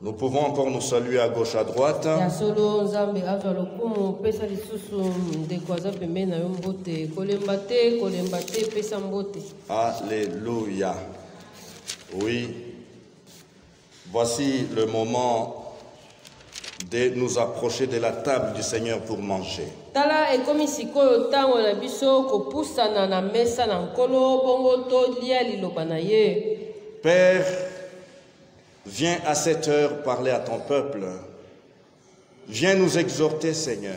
Nous pouvons encore nous saluer à gauche, à droite. Alléluia. Oui. Voici le moment de nous approcher de la table du Seigneur pour manger. Père, viens à cette heure parler à ton peuple. Viens nous exhorter, Seigneur.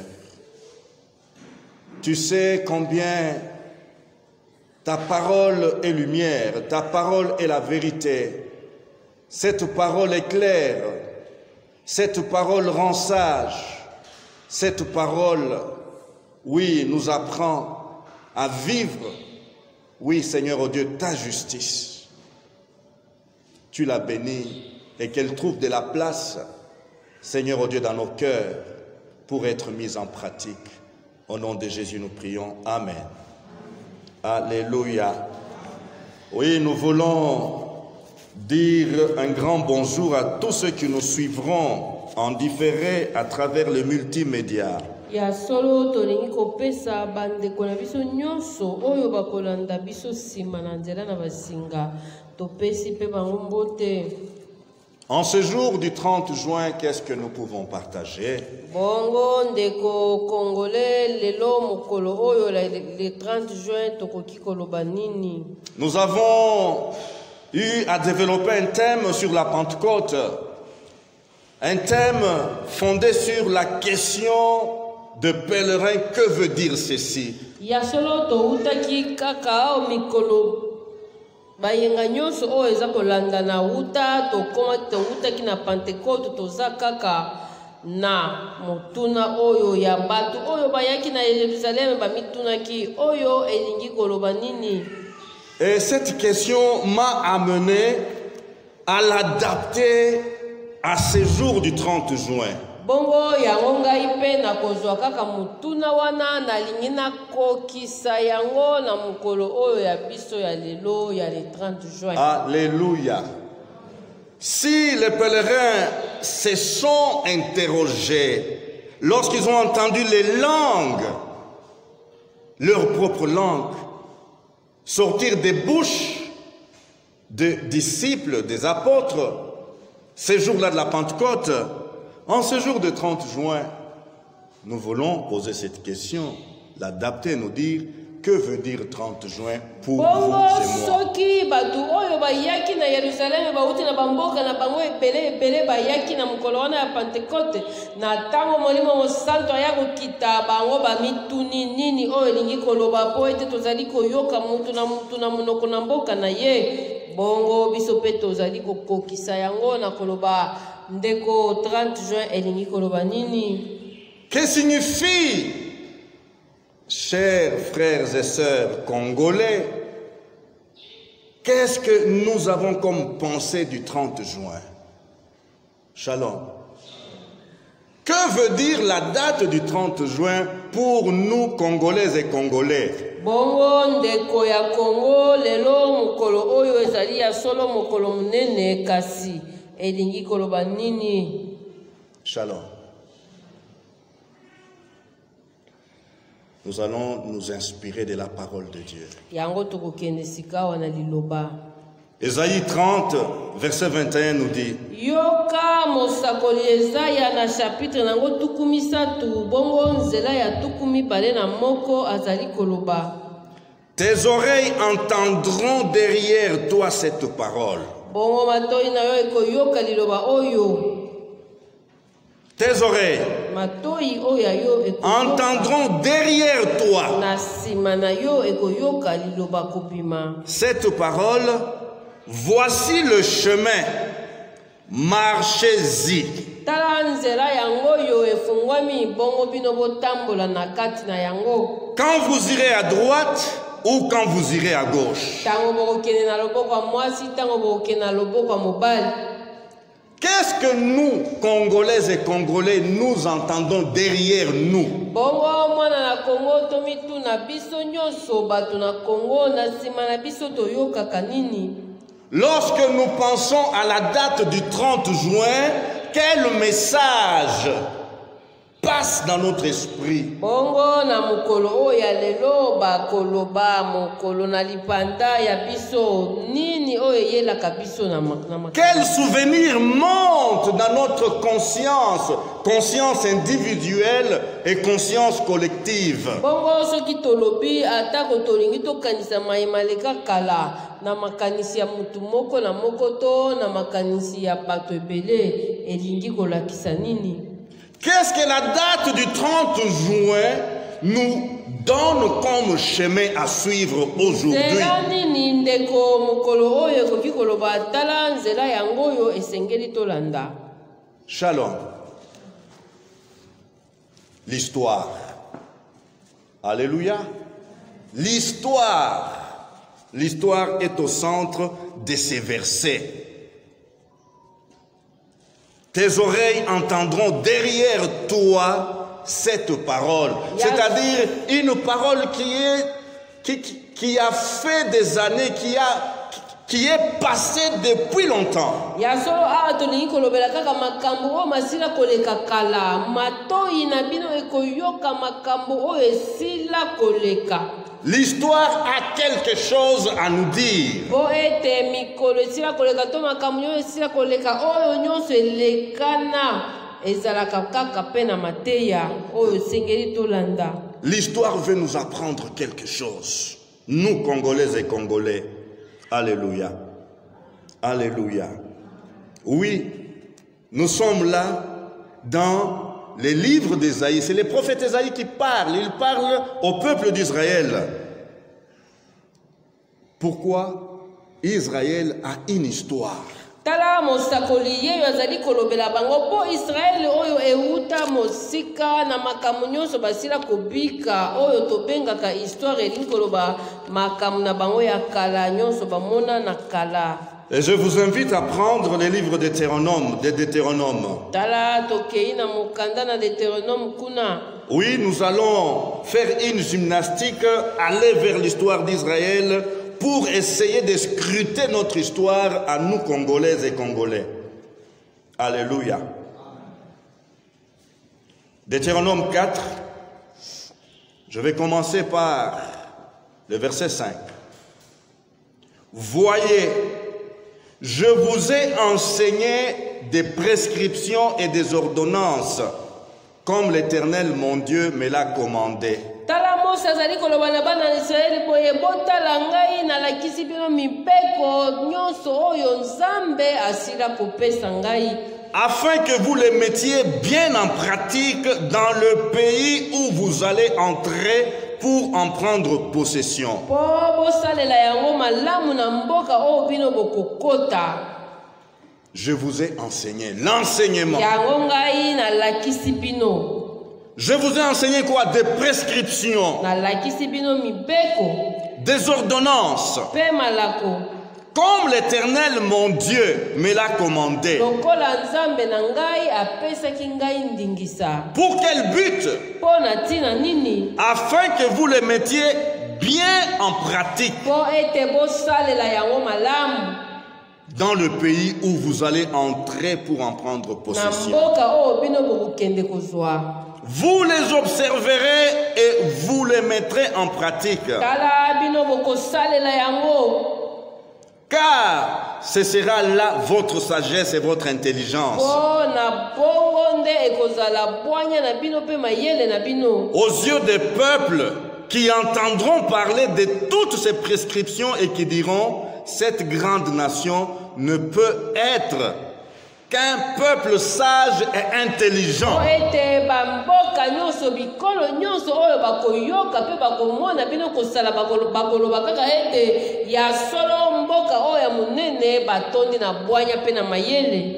Tu sais combien ta parole est lumière, ta parole est la vérité. Cette parole est claire, cette parole rend sage, cette parole, oui, nous apprend à vivre, oui, Seigneur, oh Dieu, ta justice. Tu l'as bénie et qu'elle trouve de la place, Seigneur, oh Dieu, dans nos cœurs pour être mise en pratique. Au nom de Jésus, nous prions. Amen. Alléluia. Oui, nous voulons dire un grand bonjour à tous ceux qui nous suivront en différé à travers les multimédias. En ce jour du 30 juin, qu'est-ce que nous pouvons partager? Nous avons eu à développer un thème sur la Pentecôte, un thème fondé sur la question de pèlerin. Que veut dire ceci? Et cette question m'a amené à l'adapter à ce jour du 30 juin. Alléluia. Si les pèlerins se sont interrogés lorsqu'ils ont entendu les langues, leur propre langue, sortir des bouches des disciples, des apôtres, ce jour-là de la Pentecôte, en ce jour de 30 juin, nous voulons poser cette question, l'adapter, nous dire, que veut dire 30 juin pour vous et moi? Bongo biso pe tozali kokokisa yango na koloba ndeko 30 juin elingi koloba nini. Que signifie, chers frères et sœurs congolais, qu'est-ce que nous avons comme pensée du 30 juin? Shalom. Que veut dire la date du 30 juin pour nous, Congolaises et Congolais? Bongo ndeko ya Congo lelo mukolo oyo ezali ya solo mukolo munene kasi elingi koloba nini? Shalom. Nous allons nous inspirer de la parole de Dieu. Yango tokokende sika wana liloba. Ésaïe 30, verset 21 nous dit: Yoka mosakoli Esaïa na chapitre nango tukumisatu bongo nzela ya tukumi bale na moko azali koloba. Tes oreilles entendront derrière toi cette parole. Bongo matoi na yo ekoyoka liloba oyo. Tes oreilles matoi oya yo entendront derrière toi na sima na yo ekoyoka liloba kopima. Cette parole. Voici le chemin, marchez-y. Quand vous irez à droite ou quand vous irez à gauche. Qu'est-ce que nous, Congolaises et Congolais, nous entendons derrière nous? Lorsque nous pensons à la date du 30 juin, quel message passe dans notre esprit? Bongo na mukolo oya lelo ba koloba mukolo na lipanda ya biso nini oyo yela kabiso na Quel souvenir monte dans notre conscience, conscience individuelle et conscience collective? Bongo soki tolobi atako tolingi tokanisa maimaleka kala na makanisi ya mutu moko na moko to na makanisi ya bato ebele elingi kolakisa nini? Qu'est-ce que la date du 30 juin nous donne comme chemin à suivre aujourd'hui? Shalom. L'histoire. Alléluia. L'histoire. L'histoire est au centre de ces versets. Tes oreilles entendront derrière toi cette parole. C'est-à-dire une parole qui a fait des années, qui est passée depuis longtemps. L'histoire a quelque chose à nous dire. L'histoire veut nous apprendre quelque chose. Nous, Congolais et Congolais. Alléluia. Alléluia. Oui, nous sommes là dans les livres d'Ésaïe. C'est les prophètes Ésaïe qui parlent. Ils parlent au peuple d'Israël. Pourquoi? Israël a une histoire. Tala mosakoli ye yazali kolobela bango po Israël oyo euta mosika na makamu nyonso basila kobika oyo tobengaka histoire elingi koloba makamu na bango ya kala nyonso bamona na kala. Et je vous invite à prendre les livres de Deutéronome. Tala tokei na mokanda na Deutéronome kuna. Oui, nous allons faire une gymnastique, aller vers l'histoire d'Israël pour essayer de scruter notre histoire à nous, Congolaises et Congolais. Alléluia. Deutéronome 4, je vais commencer par le verset 5. Voyez, je vous ai enseigné des prescriptions et des ordonnances, comme l'Éternel mon Dieu me l'a commandé. Afin que vous les mettiez bien en pratique dans le pays où vous allez entrer pour en prendre possession. Je vous ai enseigné l'enseignement. Je vous ai enseigné quoi? Des prescriptions, des ordonnances, comme l'Éternel mon Dieu me l'a commandé. Pour quel but? Afin que vous les mettiez bien en pratique dans le pays où vous allez entrer pour en prendre possession. Vous les observerez et vous les mettrez en pratique. Car ce sera là votre sagesse et votre intelligence. Aux yeux des peuples qui entendront parler de toutes ces prescriptions et qui diront, cette grande nation ne peut être qu'un peuple sage et intelligent.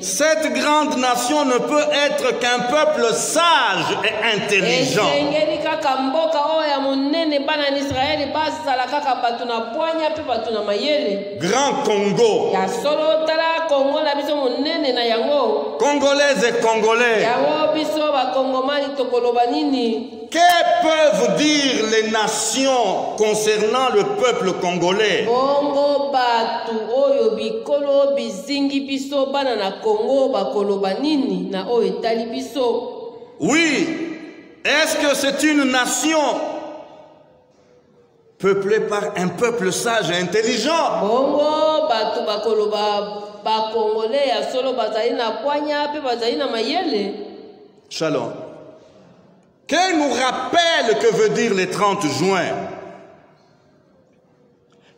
Cette grande nation ne peut être qu'un peuple sage et intelligent. Grand Congo, Congolaises et Congolais, Que peuvent dire les nations concernant le peuple congolais? Bongo batu oyo bikolo bizingi biso bana na Congo bakoloba nini na oyo etali biso? Oui, est-ce que c'est une nation peuplée par un peuple sage et intelligent? Bongo batu bakoloba ba Congolais ya solo bazali na kwanya pe bazali na mayele. Shalom. Qu'elle nous rappelle que veut dire les 30 juin.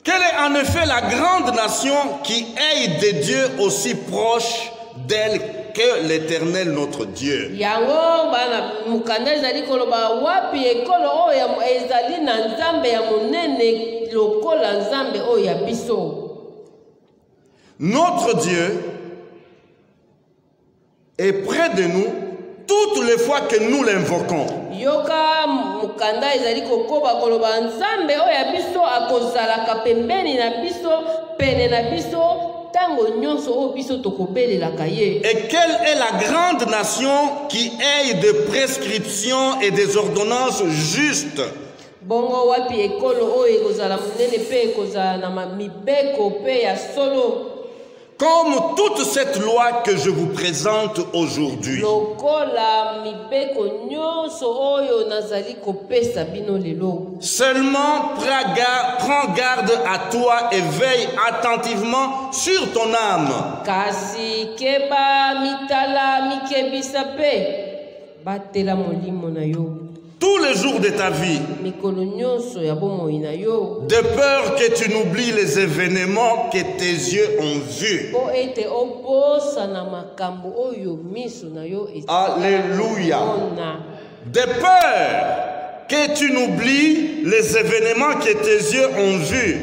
Quelle est en effet la grande nation qui aide des dieux aussi proches d'elle que l'Éternel notre Dieu? Yango bana mukanda ezali koloba wapi ekolo oyo ezali na nzambe ya monene lokola nzambe oyo ya biso. Notre Dieu est près de nous toutes les fois que nous l'invoquons. Yoka mukanda ezali kokoba koloba nzambe oyo ya biso akozalaka pembeni na biso pene na biso tango nyonso oyo biso tokobelelaka ye. Et quelle est la grande nation qui aide des prescriptions et des ordonnances justes? Bongo wapi ekolo oyo ekozala monene pe ekozala na mibeko pe ya solo. Comme toute cette loi que je vous présente aujourd'hui. Seulement prends garde à toi et veille attentivement sur ton âme. Kasi keba mitala mikebisa pe batela molimo na yo. Tous les jours de ta vie, de peur que tu n'oublies les événements que tes yeux ont vus. Alléluia. De peur que tu n'oublies les événements que tes yeux ont vus.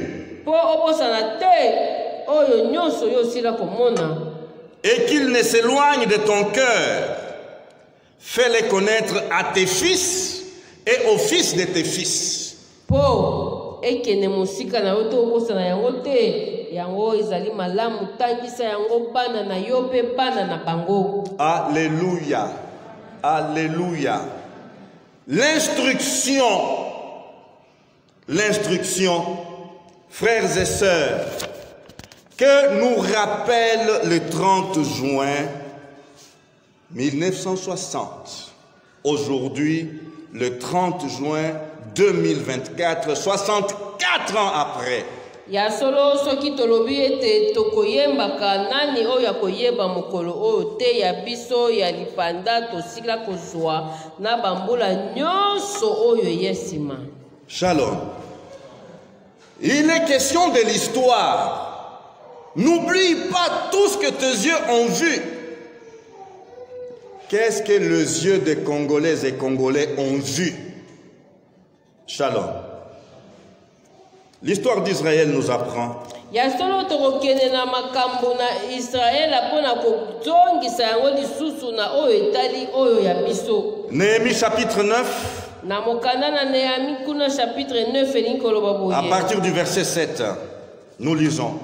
Et qu'ils ne s'éloignent de ton cœur. Fais-les connaître à tes fils et aux fils de tes fils. Alléluia. Alléluia. L'instruction, frères et sœurs, que nous rappelle le 30 juin 1960. Aujourd'hui, le 30 juin 2024, 64 ans après. Ya solo soki tolobi ete tokoyembaka nani oyo akoyeba mokolo oyo te ya biso ya lipanda tosila kozwa na bambula nyonso oyo yesima. Shalom. Il est question de l'histoire. N'oublie pas tout ce que tes yeux ont vu. Qu'est-ce que les yeux des Congolaises et Congolais ont vu? Shalom. L'histoire d'Israël nous apprend Néhémie chapitre 9 à partir du verset 7, nous lisons: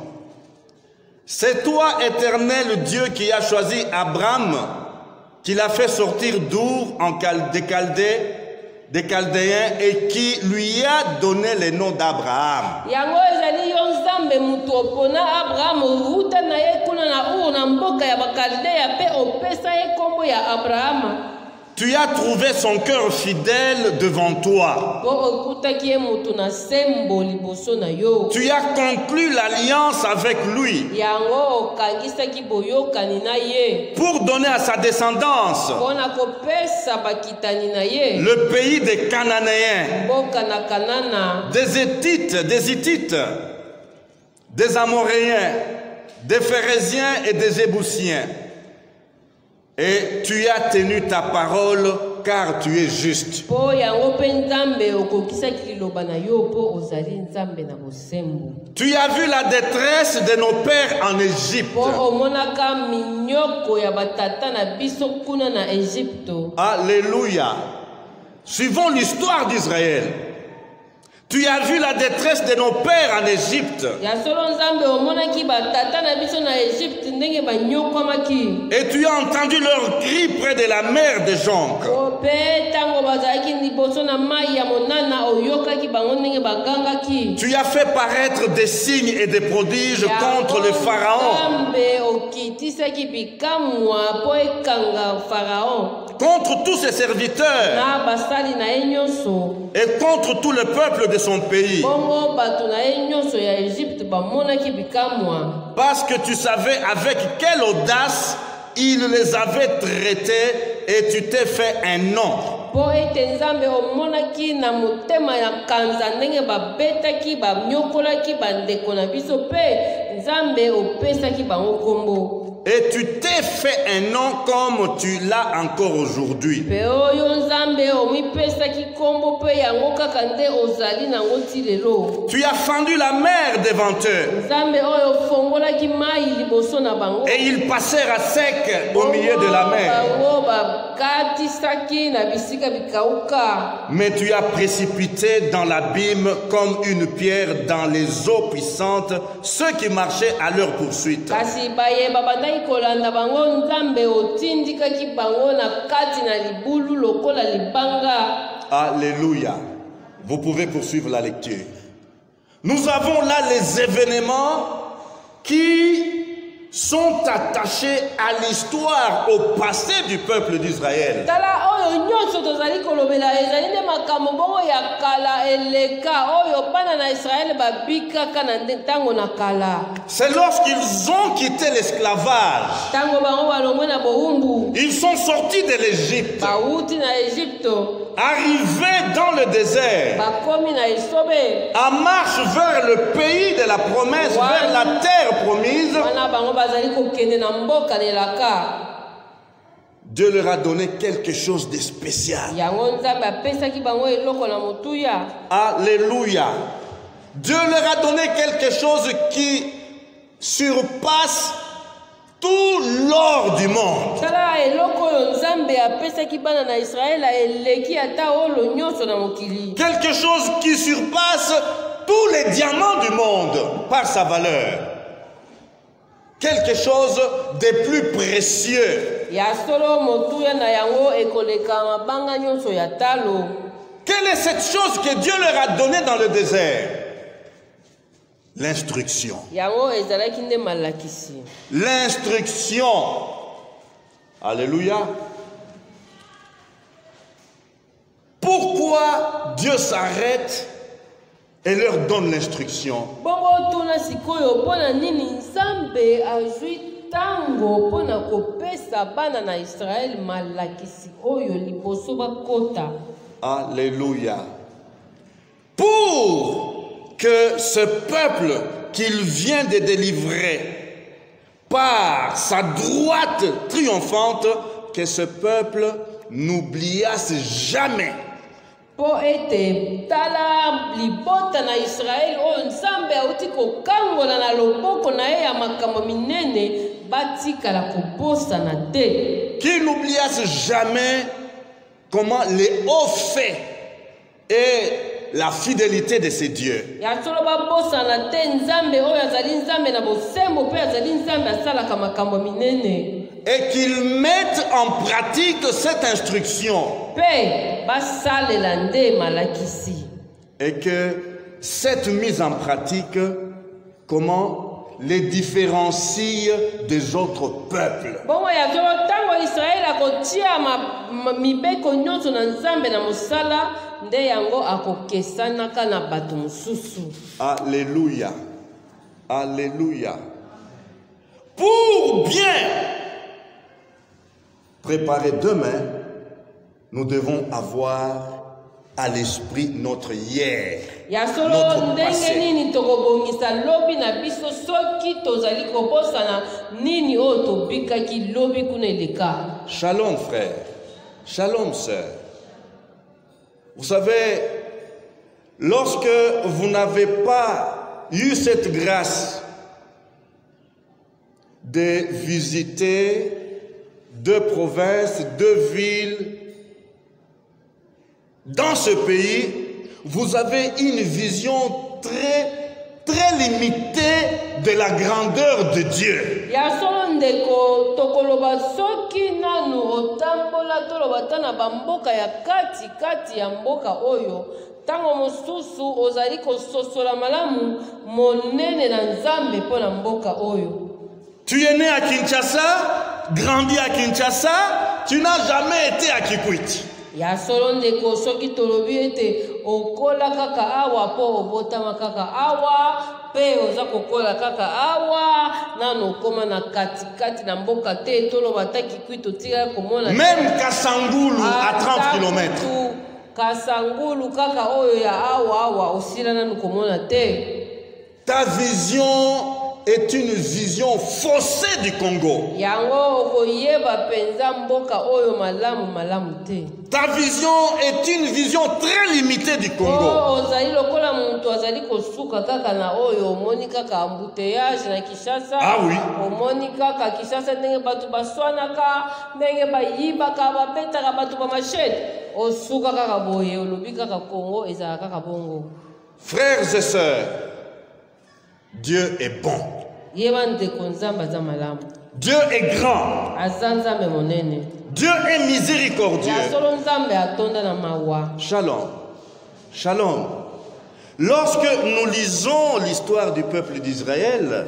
C'est toi, Éternel Dieu, qui as choisi Abraham, qui l'a fait sortir d'Our des Chaldéens et qui lui a donné le nom d'Abraham. Tu as trouvé son cœur fidèle devant toi. Tu as conclu l'alliance avec lui pour donner à sa descendance le pays des Cananéens, des Hittites, des Amoréens, des Phéréziens et des Jébusiens. Et tu as tenu ta parole car tu es juste. Tu as vu la détresse de nos pères en Égypte. Alléluia. Suivons l'histoire d'Israël. Tu as vu la détresse de nos pères en Égypte. Et tu as entendu leurs cris près de la mer de Jonque. Tu as fait paraître des signes et des prodiges contre le Pharaon, contre tous ses serviteurs et contre tout le peuple de son pays. Parce que tu savais avec quelle audace il les avait traités et tu t'es fait un nom. Et tu t'es fait un nom comme tu l'as encore aujourd'hui. Tu as fendu la mer devant eux. Et ils passèrent à sec au milieu de la mer. Mais tu as précipité dans l'abîme comme une pierre dans les eaux puissantes ceux qui marchaient à leur poursuite. Alléluia. Vous pouvez poursuivre la lecture. Nous avons là les événements qui sont attachés à l'histoire, au passé du peuple d'Israël. C'est lorsqu'ils ont quitté l'esclavage. Ils sont sortis de l'Égypte, arrivés dans le désert, en marche vers le pays de la promesse, vers la terre promise. Dieu leur a donné quelque chose de spécial. Alléluia. Dieu leur a donné quelque chose qui surpasse tout l'or du monde. Quelque chose qui surpasse tous les diamants du monde par sa valeur. Quelque chose de plus précieux. Quelle est cette chose que Dieu leur a donnée dans le désert? L'instruction. L'instruction. Alléluia. Pourquoi Dieu s'arrête et leur donne l'instruction? Alléluia. Pour que ce peuple qu'il vient de délivrer par sa droite triomphante, que ce peuple n'oubliasse jamais qu'il n'oubliasse jamais comment les hauts faits et la fidélité de ces dieux. Et qu'ils mettent en pratique cette instruction. Et que cette mise en pratique, comment les différencie des autres peuples. Alléluia. Alléluia. Pour bien préparer demain, nous devons avoir à l'esprit notre hier, notre passé. Shalom frère, shalom sœur. Vous savez, lorsque vous n'avez pas eu cette grâce de visiter deux provinces, deux villes dans ce pays, vous avez une vision très limitée de la grandeur de Dieu. Ya solo ndeko tokoloba soki nanu otambola toloba tana bamboka ya kati ya mboka oyo tango mosusu ozali kososola malamu monene na Nzambe mpo na mboka oyo. Tu es né à Kinshasa, grandi à Kinshasa, tu n'as jamais été à Kikwit. Ya solo ndeko soki tolobi ete okola kaka awa po obotama kaka awa pe oza kokola kaka awa nano okoma na kati na mboka te toloba ta Kikwit otika komona Même Kasangulu à 30 km. Kasangulu kaka oyo ya awa osila nano komona te. Ta vision est une vision faussée du Congo. Ta vision est une vision très limitée du Congo. Ah oui. Frères et sœurs, Dieu est bon. Dieu est grand. Dieu est miséricordieux. Shalom. Shalom. Lorsque nous lisons l'histoire du peuple d'Israël,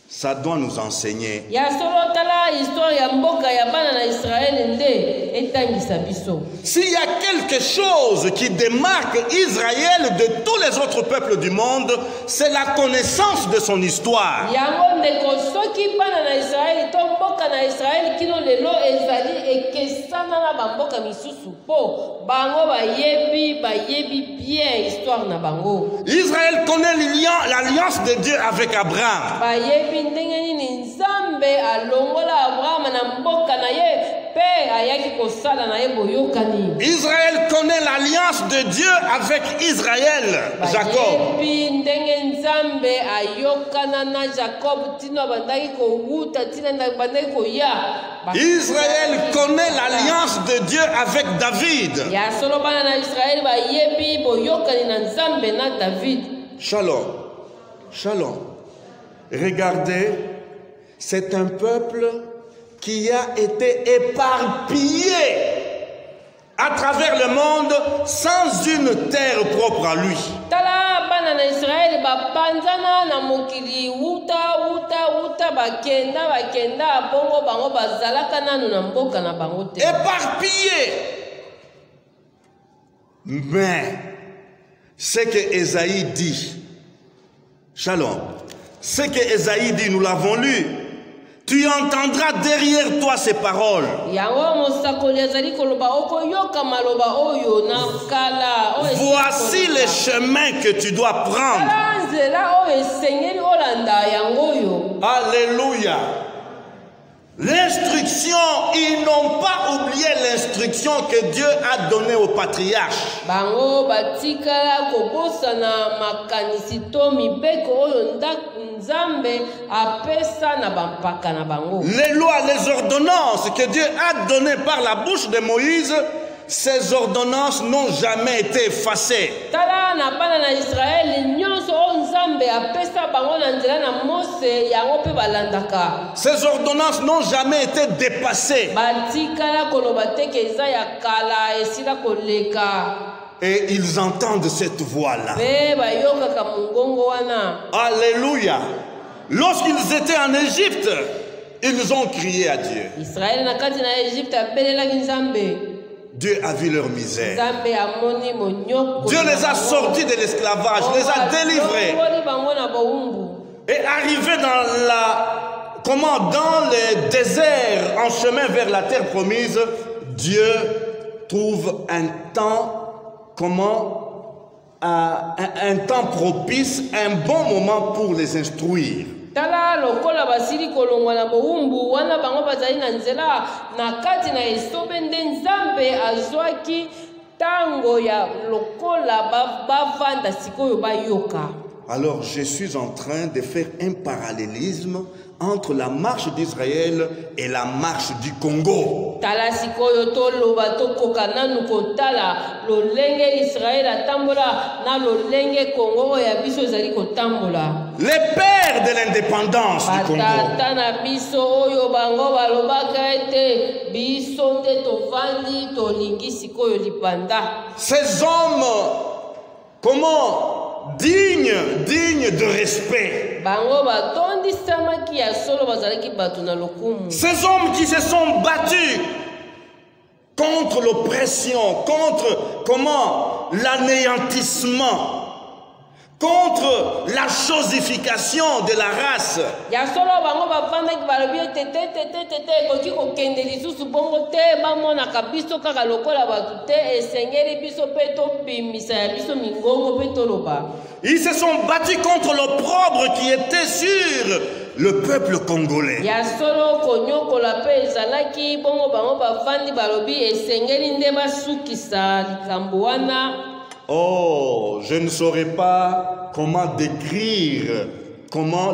ça doit nous enseigner. S'il y a quelque chose qui démarque Israël de tous les autres peuples du monde, c'est la connaissance de son histoire. Israël connaît l'alliance de Dieu avec Abraham. Israël connaît l'alliance de Dieu avec Israël, Jacob. Israël connaît l'alliance de Dieu avec David. Shalom. Shalom. Regardez, c'est un peuple qui a été éparpillé à travers le monde sans une terre propre à lui. Éparpillé. Mais ce que Ésaïe dit, Shalom, ce que Ésaïe dit, nous l'avons lu. Tu entendras derrière toi ces paroles. Voici les chemins que tu dois prendre. Alléluia. L'instruction, ils n'ont pas oublié l'instruction que Dieu a donnée aux patriarches. Les lois, les ordonnances que Dieu a données par la bouche de Moïse, ces ordonnances n'ont jamais été effacées. Ces ordonnances n'ont jamais été dépassées. Et ils entendent cette voix-là. Alléluia. Lorsqu'ils étaient en Égypte, ils ont crié à Dieu. Dieu a vu leur misère. Dieu les a sortis de l'esclavage, les a délivrés. Et arrivé dans le désert, en chemin vers la terre promise, Dieu trouve un temps, un temps propice, un bon moment pour les instruire. Alors je suis en train de faire un parallélisme entre la marche d'Israël et la marche du Congo. Tala sikoyo to loba to kokana nukotala lolenge Israël atambola na lolenge Congo ya biso zali kotambola. Les pères de l'indépendance du Congo. Batata na biso oyo bango balobaka ete biso nde tovandi tolingi sikoyo lipanda. Ces hommes, comment dignes de respect. Bango batondi samaki ya solo bazalaki batu na lokumu. Ces hommes qui se sont battus contre l'oppression, contre l'anéantissement, contre la chosification de la race. Ya solo bango bafandaki balobi tete koki kokende lisusu bongo te bamona kabiso kaka lokola batu te esengeli biso pe tobimisa ya biso mingongo pe toloba. Ils se sont battus contre l'opprobre qui était sur le peuple congolais. Ya solo konyokola pe ezalaki bongo bango bafandi balobi esengeli nde basukisa likambo wana. Oh, je ne saurais pas comment décrire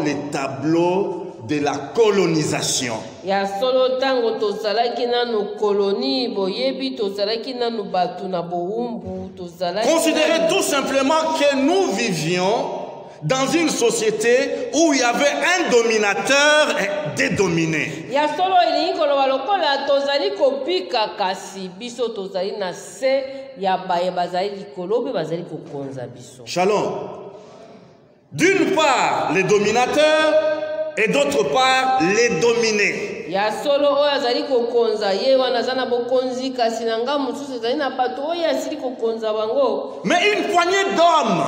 les tableaux de la colonisation. Ya solo tango tozalaki nanu koloni boyebi tozalaki nanu batu na boumbu tozalaki. Considérez tout simplement que nous vivions dans une société où il y avait un dominateur et des dominés. Ya solo elingi koloba lokola tozali kopika kasi biso tozali na se ya baye bazali likolo pe bazali kokonza biso. Shalom. D'une part les dominateurs et d'autre part les dominés. Ya solo oyo azali kokonza ye wana zana bokonzi kasi na nga mususu ezali na bato oyo asili kokonza bango. Mais une poignée d'hommes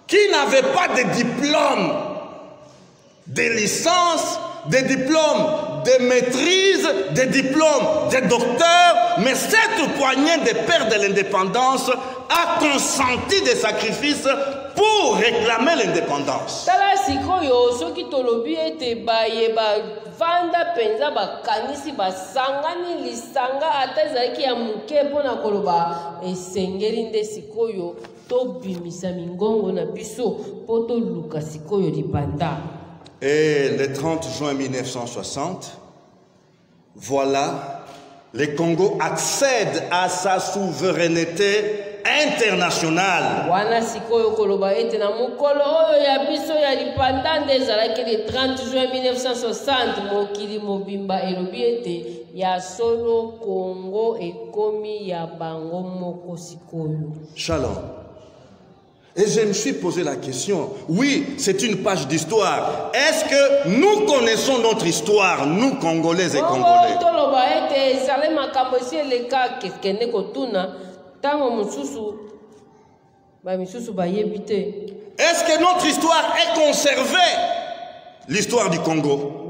qui n'avaient pas de diplôme, des licences, des diplômes de maîtrise, des diplômes de docteur, mais cette poignée de pères de l'indépendance a consenti des sacrifices pour réclamer l'indépendance. Tala sikoyo soki tolobi ete baye vanda penza bakanisi basangani lisanga ata ezalaki ya muke mpona koloba esengeli nde sikoyo tobimisa mingongo na biso po toluka sikoyo libanda. Et le 30 juin 1960, voilà, le Congo accède à sa souveraineté internationale. Wana sikoyo koloba ete na mukolo oyo ya biso ya lipanda nde ezalaki le 30 juin 1960 mokili mobimba elobi ete ya solo Congo ekomi ya bango moko sikoyo. Shalom. Et je me suis posé la question, oui, c'est une page d'histoire. Est-ce que nous connaissons notre histoire, nous, Congolais et Congolais? Est-ce que notre histoire est conservée? L'histoire du Congo.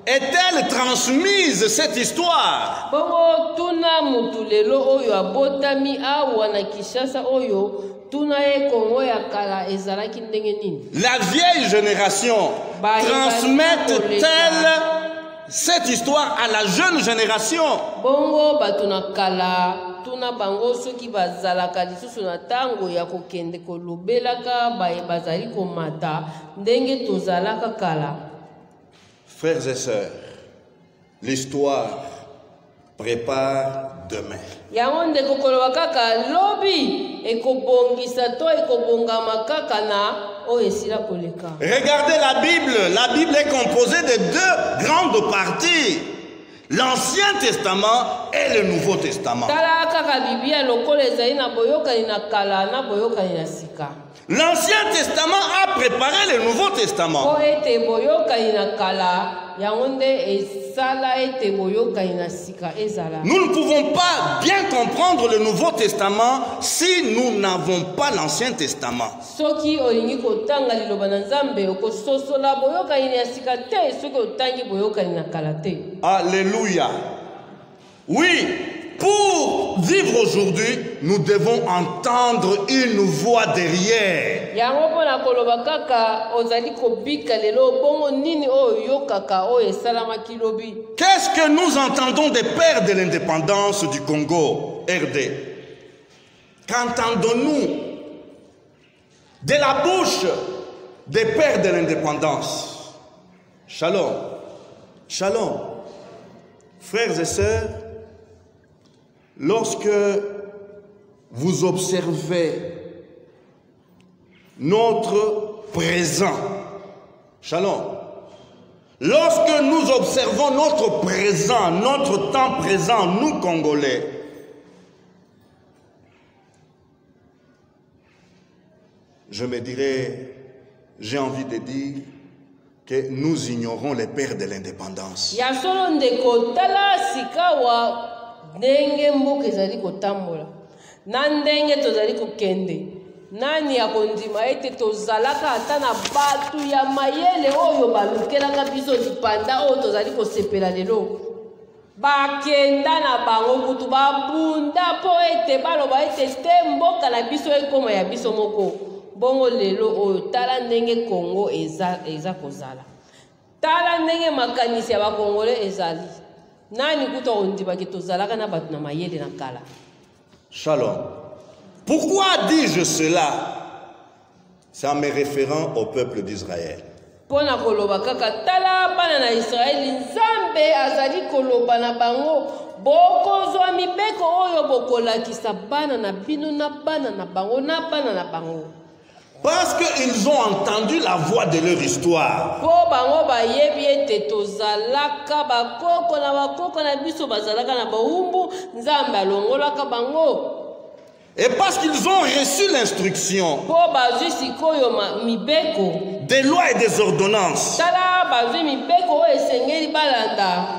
Est-elle transmise cette histoire? La vieille génération transmet-elle cette histoire à la jeune génération? Tuna bango soki bazalaka lisusu na tango ya kokende kolobelaka baye bazali komata ndenge tozalaka kala. Frères et sœurs, l'histoire prépare demain. Yango ndeko koloba kaka lobi ekobongisa to ekobongama kaka na oyo esila koleka. Regardez la Bible est composée de deux grandes parties. L'Ancien Testament et le Nouveau Testament. L'Ancien Testament a préparé le Nouveau Testament. Nous ne pouvons pas bien comprendre le Nouveau Testament si nous n'avons pas l'Ancien Testament. Alléluia. Oui, pour vivre aujourd'hui, nous devons entendre une voix derrière. Qu'est-ce que nous entendons des pères de l'indépendance du Congo, RD? qu'entendons-nous de la bouche des pères de l'indépendance? Shalom. Shalom. Frères et sœurs, lorsque vous observez notre présent, shalom, lorsque nous observons notre présent, notre temps présent, nous Congolais, je me dirais, j'ai envie de dire que nous ignorons les pères de l'indépendance. Nani ya kondima ete tozalaka ata na batu ya mayele oyo balukelaka biso lipanda oyo tozali kosepela lelo bakenda na bango kutu babunda po ete baloba ete te mboka na biso ekoma ya biso moko bongo lelo oyo tala ndenge Congo eza kozala tala ndenge makanisi ya bakongole ezali nani kutu kondima ke tozalaka na batu na mayele na kala. Shalom. Pourquoi dis-je cela? C'est en me référant au peuple d'Israël. Pona koloba kaka tala bana na Israeli nzambe azali koloba na bango bokozwa mibeko oyo bokolakisa bana na bino na bana na bango na bana na bango. Parce qu'ils ont entendu la voix de leur histoire. Po bango bayebi ete tozalaka bakoko na biso bazalaka na baumbu nzambe alongolaka bango. Et parce qu'ils ont reçu l'instruction des lois et des ordonnances,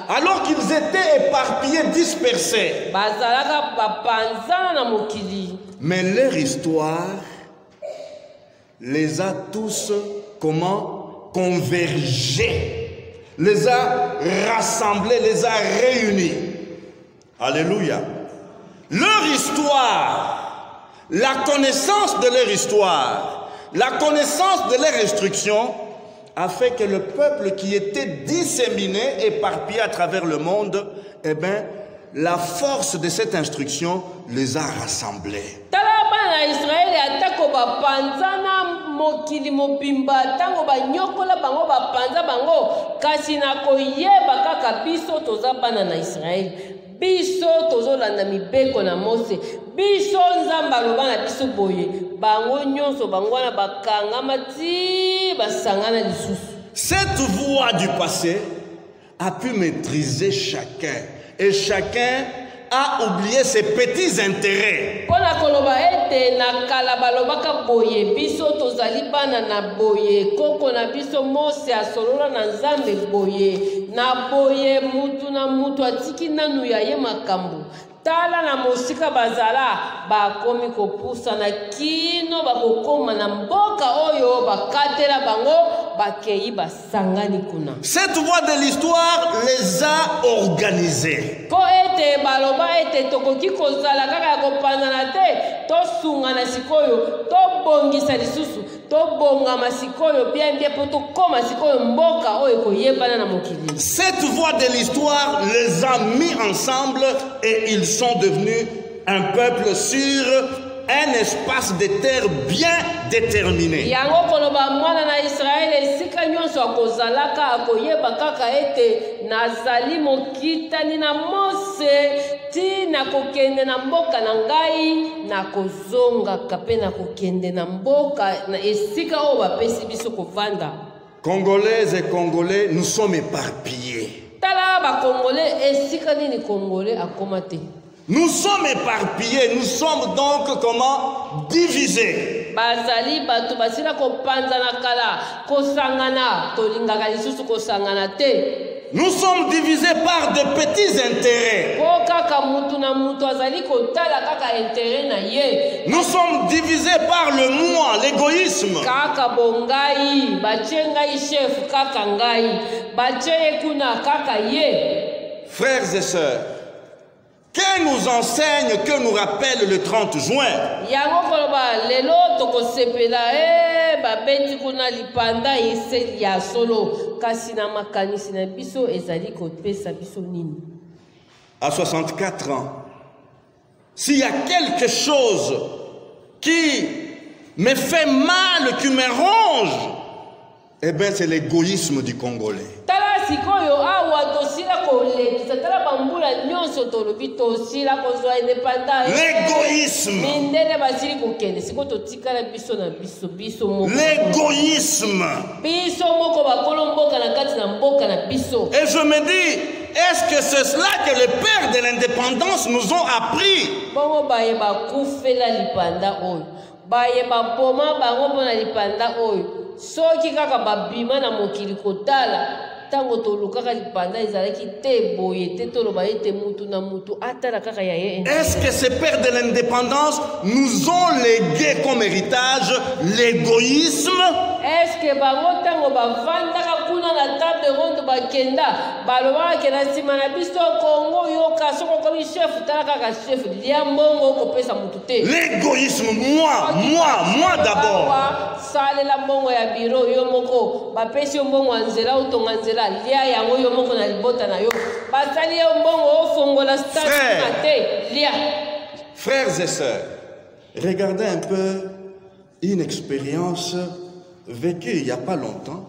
alors qu'ils étaient éparpillés, dispersés, mais leur histoire les a tous convergés, les a rassemblés, les a réunis. Alléluia. Leur histoire, la connaissance de leur histoire, la connaissance de leurs instructions a fait que le peuple qui était disséminé, éparpillé à travers le monde, eh bien, la force de cette instruction les a rassemblés. Biso tozolanda mibeko na Mose biso nzamba lobana biso boye bango nyonso bangwana bakanga mati basangana lisusu. Cette voix du passé a pu maîtriser chacun et chacun a oublié ses petits intérêts. Pona koloba ete na kala balobaka boye biso tozali bana na boye koko na biso Mose asolola na nzambe boye na boye mutu na mutu atiki nanu ya ye makambo tala na mosika bazala bakomi kopusa na kino bakokoma na mboka oyo bakatela bango bakei basangani kuna. Cette voix de l'histoire les a organisés. Ko ete baloba ete tokoki kozala kaka kopanzana te tosungana sikoyo tobongisa lisusu tobongama sikoyo bien po tokoma sikoyo mboka oyo koyebana na mokili. Cette voix de l'histoire les a mis ensemble et ils sont devenus un peuple sur un espace de terre bien déterminé. Yango koloba mwana na Israël esika nyonso akozalaka akoyeba kaka ete nazali mokitani na Mose ti na kokende na mboka na ngai na kozonga kape na kokende na mboka na esika oyo bapesi biso kovanda. Congolaises et Congolais, nous sommes éparpillés. Tala ba Congolais esika nini Congolais akoma te. Nous sommes éparpillés, nous sommes donc comment divisés. Bazali batu basila kopanzana kala kosangana tolingaka lisusu kosangana te. Nous sommes divisés par de petits intérêts. Nous sommes divisés par le moi, l'égoïsme. Frères et sœurs, que nous enseigne, que nous rappelle le 30 juin? À 64 ans, s'il y a quelque chose qui me fait mal, qui me ronge, eh bien c'est l'égoïsme du Congolais. L'égoïsme. L'égoïsme. Et je me dis, est-ce que c'est cela que les pères de l'indépendance nous ont appris? Soki kaka babima na mokili kotala tango tolukaka lipanda ezalaki te boye te toloba ete mutu na mutu atala kaka ya ye. Est-ce que ces pères de l'indépendance nous ont légué comme héritage l'égoïsme? Est-ce que bango tango bavandaka kuna na table ronde bakenda balobaka ke na nsima na biso Kongo yoka soko komi chef tala kaka chef lia mbongo kopesa mutu te? L'égoïsme, moi d'abord. Salela mbongo ya biro yo moko bapesi yo mbongo ya nzela utonga nzela lia yango yo moko na libota na yo basali yo mbongo ofongola stade na te lia. Frères et sœurs, regardez un peu une expérience vécue il n'y a pas longtemps.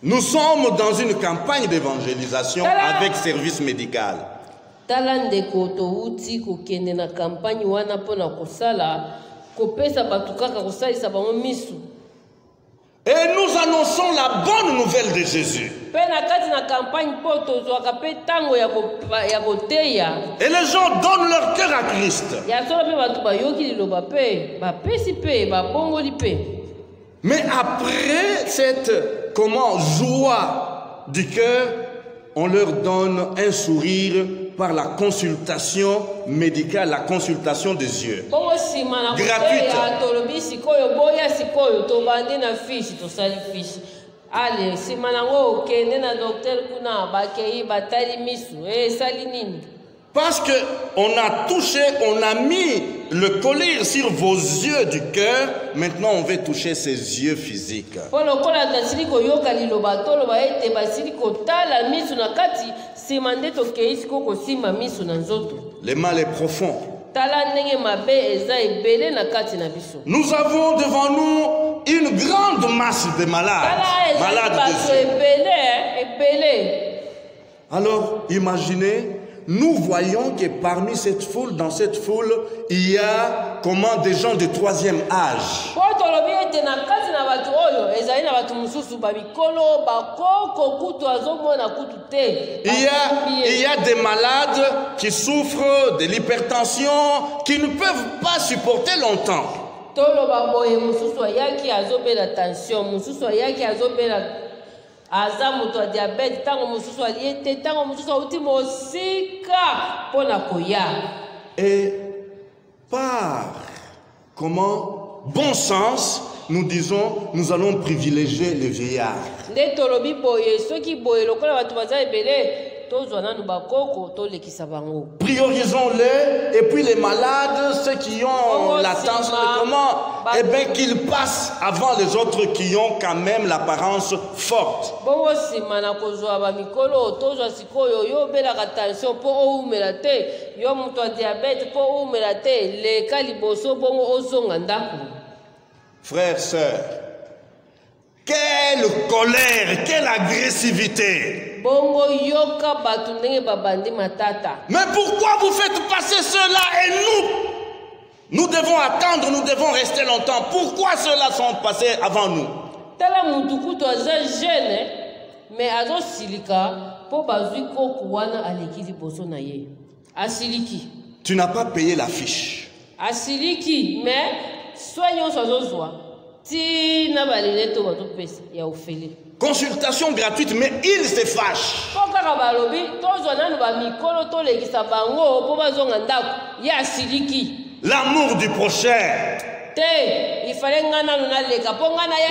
Nous sommes dans une campagne d'évangélisation avec service médical. Tala ndeko touti kokende na campagne wana pona kosala kopesa batu kaka kosalisa bango misu. Et nous annonçons la bonne nouvelle de Jésus. Et les gens donnent leur cœur à Christ. Mais après cette joie du cœur, on leur donne un sourire par la consultation médicale, la consultation des yeux. Gratuite. Parce qu'on a touché, on a mis le collier sur vos yeux du cœur, maintenant on veut toucher ses yeux physiques. Le mal est profond. Nous avons devant nous une grande masse de malades. Malades de yeux. Alors, imaginez, nous voyons que parmi cette foule, dans cette foule, il y a comment des gens de troisième âge. Il y a des malades qui souffrent de l'hypertension, qui ne peuvent pas supporter longtemps. Et par comment bon sens, nous disons, nous allons privilégier les vieillards. Priorisons-les, et puis les malades, ceux qui ont la tension, comment, eh bien qu'ils passent avant les autres qui ont quand même l'apparence forte. Frères, sœurs, quelle colère, quelle agressivité! Mais pourquoi vous faites passer cela et nous devons attendre, nous devons rester longtemps? Pourquoi ceux-là sont passés avant nous? Tu n'as pas payé la fiche. Consultation gratuite, mais il se fâche. L'amour du prochain.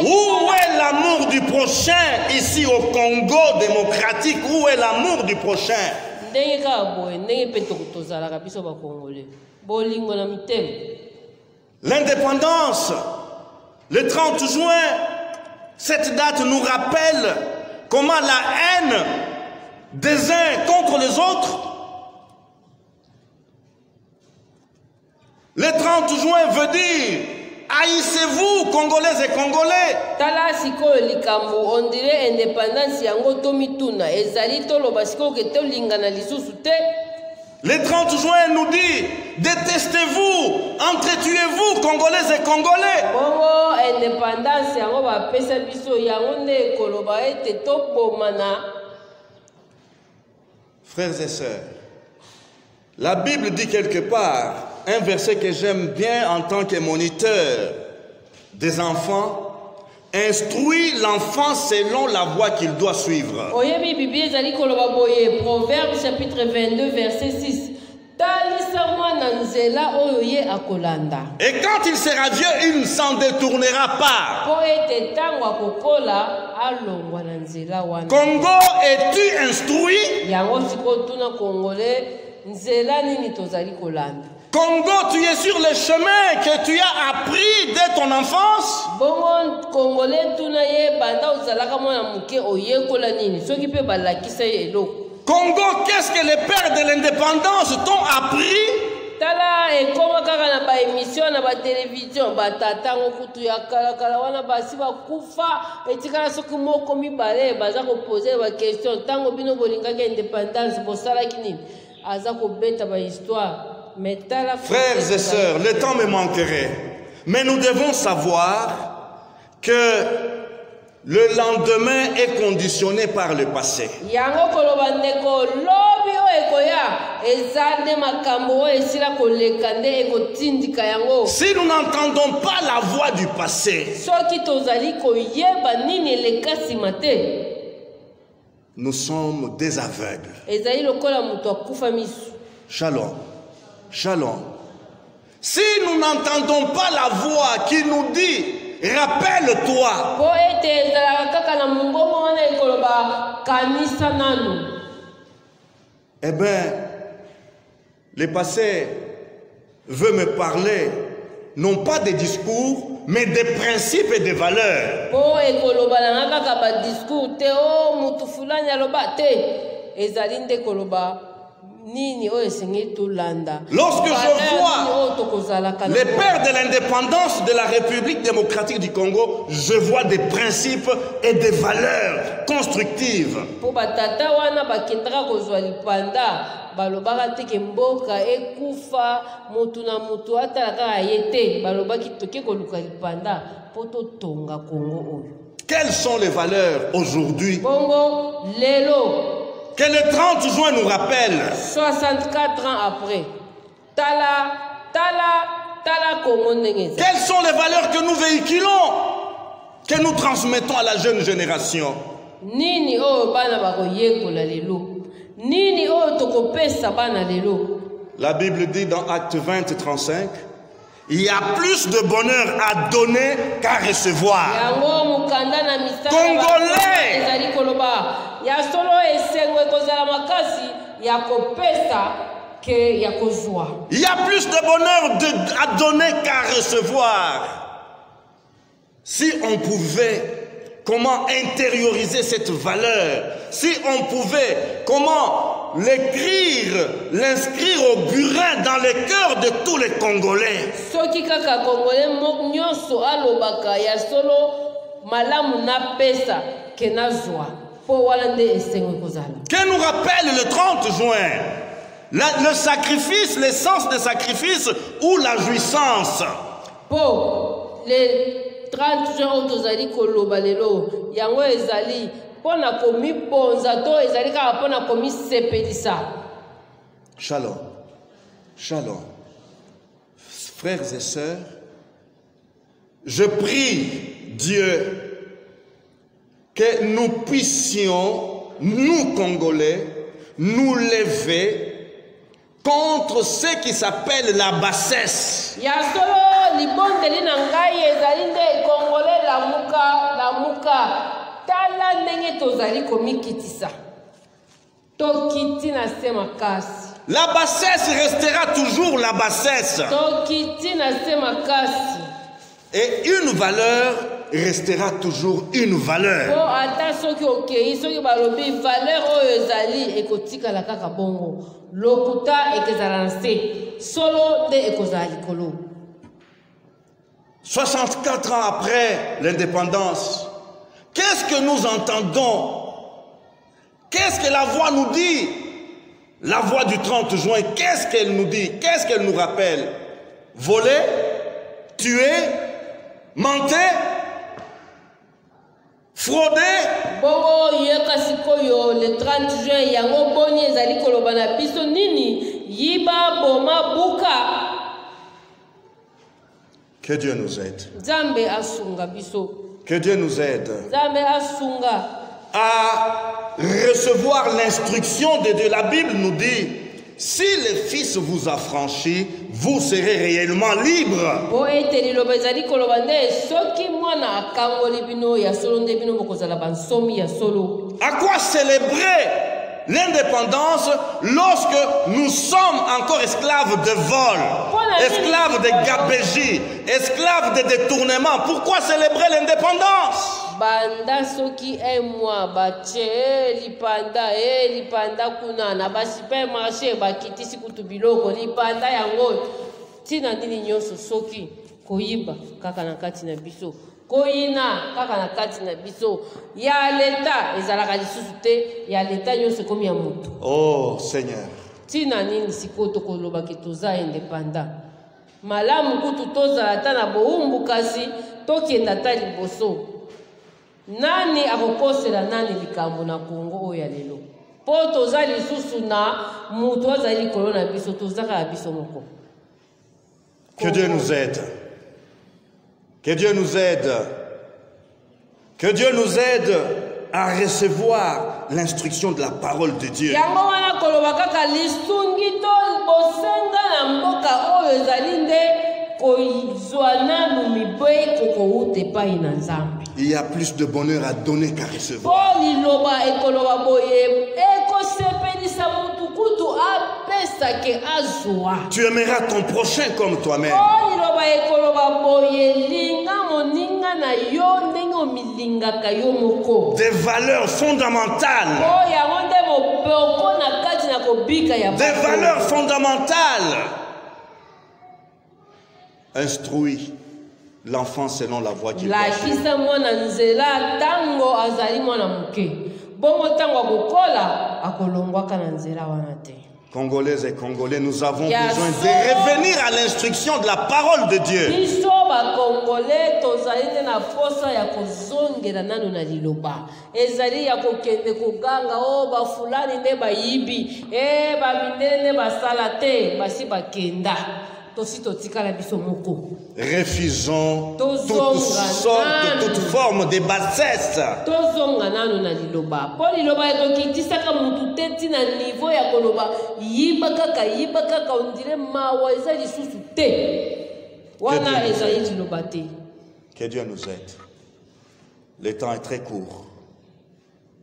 Où est l'amour du prochain ici au Congo démocratique? Où est l'amour du prochain? L'indépendance, le 30 juin, cette date nous rappelle comment la haine des uns contre les autres. Le 30 juin veut dire Haïssez-vous, Congolaises et Congolais. Tala sikoyo likambo on dirait indépendance yango tomituna ezali toloba sikoyo ke tolingana lisusu te. Le 30 juin nous dit, détestez-vous, entretuez-vous, Congolaises et Congolais. Bongo indépendance yango bapesa biso yango nde koloba ete tobomana. Frères et sœurs, la Bible dit quelque part, un verset que j'aime bien en tant que moniteur des enfants, instruis l'enfant selon la voie qu'il doit suivre. Oyebi Bible ezali koloba boye, Proverbe chapitre 22 verset 6. Talisa mwana nzela oyo ye akolanda. Et quand il sera vieux, il ne s'en détournera pas. Po ete tango akokola alongwa na nzela wana. Congo, es-tu instruit? Yango siko tuna Congolais nzela nini tozali kolanda. Congo, tu es sur le chemin que tu as appris dès ton enfance. Bongo Congolais tuna ye banda ozalaka mwana muke oyekola nini soki pe balakisa ye eloko. Congo, qu'est-ce que les pères de l'indépendance t'ont appris? Tala ekoma kaka na ba émission na ba télévision batata ngokutu ya kala wana basi bakufa etikala soki moko mibale baza ko poser ba question tango bino bolingaka indépendance bosalaki nini aza ko beta ba histoire. Frères et sœurs, le temps me manquerait, mais nous devons savoir que le lendemain est conditionné par le passé. Si nous n'entendons pas la voix du passé, nous sommes des aveugles. Shalom. Shalom. Si nous n'entendons pas la voix qui nous dit rappelle-toi, eh bien, le passé veut me parler non pas des discours, mais des principes et des valeurs. Lorsque je vois les pères de l'indépendance de la République démocratique du Congo, je vois des principes et des valeurs constructives. Quelles sont les valeurs aujourd'hui que le 30 juin nous rappelle? 64 ans après. Quelles sont les valeurs que nous véhiculons, que nous transmettons à la jeune génération? Nini o bana bakoyekola lelo. Nini o tokopesa bana lelo. La Bible dit dans Acte 20, 35, il y a plus de bonheur à donner qu'à recevoir. Congolais, il y a plus de bonheur à donner qu'à recevoir. Si on pouvait, comment intérioriser cette valeur? Si on pouvait, comment l'écrire, l'inscrire au burin dans les cœurs de tous les Congolais. Que nous rappelle le 30 juin le sacrifice, l'essence des sacrifices ou la jouissance. Pour les 30 juin, tozali koloba lelo yango ezali pona komi bonza to ezali ka pona komi sepelisa. Shalom. Shalom. Frères et sœurs, je prie Dieu que nous puissions, nous Congolais, nous lever contre ce qui s'appelle la bassesse. La bassesse restera toujours la bassesse. Et une valeur restera toujours une valeur. 64 ans après l'indépendance, qu'est-ce que nous entendons? Qu'est-ce que la voix nous dit? La voix du 30 juin, qu'est-ce qu'elle nous dit? Qu'est-ce qu'elle nous rappelle? Voler? Tuer? Mentir? Frauder? Bongo yeka sikoyo le 30 juin yango boni ezali koloba na biso nini yiba boma buka. Que Dieu nous aide. Nzambe asunga biso. Que Dieu nous aide Nzambe asunga à recevoir l'instruction de Dieu. La Bible nous dit, si le Fils vous affranchit, vous serez réellement libre. po eteli loba ezali koloba nde soki mwana akangoli bino ya solo nde bino bokozala bansomi ya solo. À quoi célébrer l'indépendance lorsque nous sommes encore esclaves de vol, esclaves de gabégie, esclaves de détournement? Pourquoi célébrer l'indépendance? Banda soki mwa bache lipanda kuna na ba supermarché bakitisi kutu biloko lipanda yango tina ndini nyonso soki koyiba kaka na kati na biso koyina kaka na kati na biso ya leta ezalaka lisusu te ya leta nyonso komi ya moto. Oh Seigneur, tina nini sikoyo tokolobaki toza independant malamu kutu tozala ta na bowumbu kasi tokenda ta liboso. Nani akokosela nani likambo na Kongo oyo ya lelo po toza lisusu na mutu azali likolo na biso tozaka ya biso moko. que Dieu nous aide. Que Dieu nous aide. Que Dieu nous aide à recevoir l'instruction de la parole de Dieu. Yango wana koloba kaka lisungi to bosenga na mboka oyo ezali nde koizwa nanu miboyi kokouta epai na Nzambe. Il y a plus de bonheur à donner qu'à recevoir. Po liloba ekoloba boye ekosepelisa mutu kutu apesa ke azwa. Tu aimeras ton prochain comme toi-même. Po liloba ekoloba boye linga moninga na yo ndenge omilingaka yo moko. Des valeurs fondamentales. Po yango nde mopeko na kati na kobika ya Des valeurs fondamentales. Instruis l'enfant selon la voie qu'il doit suivre. lakisa mwana nzela tango azali mwana moke bongo tango akokola akolongwaka na nzela wana te. Congolaises et Congolais, nous avons Ya besoin so- de revenir à l'instruction de la parole de Dieu. biso bakongole tozali te na posa ya kozongela nano na liloba ezali ya kokende koganga o bafulani nde bayibi bamindele nde basala te basi bakenda tosi totikala biso moko. Refusons toutes Tozonga sortes, nanu. toutes formes de bassesse. Tozonga nano na liloba po liloba ekokitisaka mutu te ntina nivo ya koloba yiba kaka ondire mawa eza lisusu te wana ezali liloba te. Que Dieu nous aide. Le temps est très court.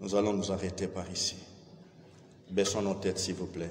Nous allons nous arrêter par ici. Baissons nos têtes, s'il vous plaît.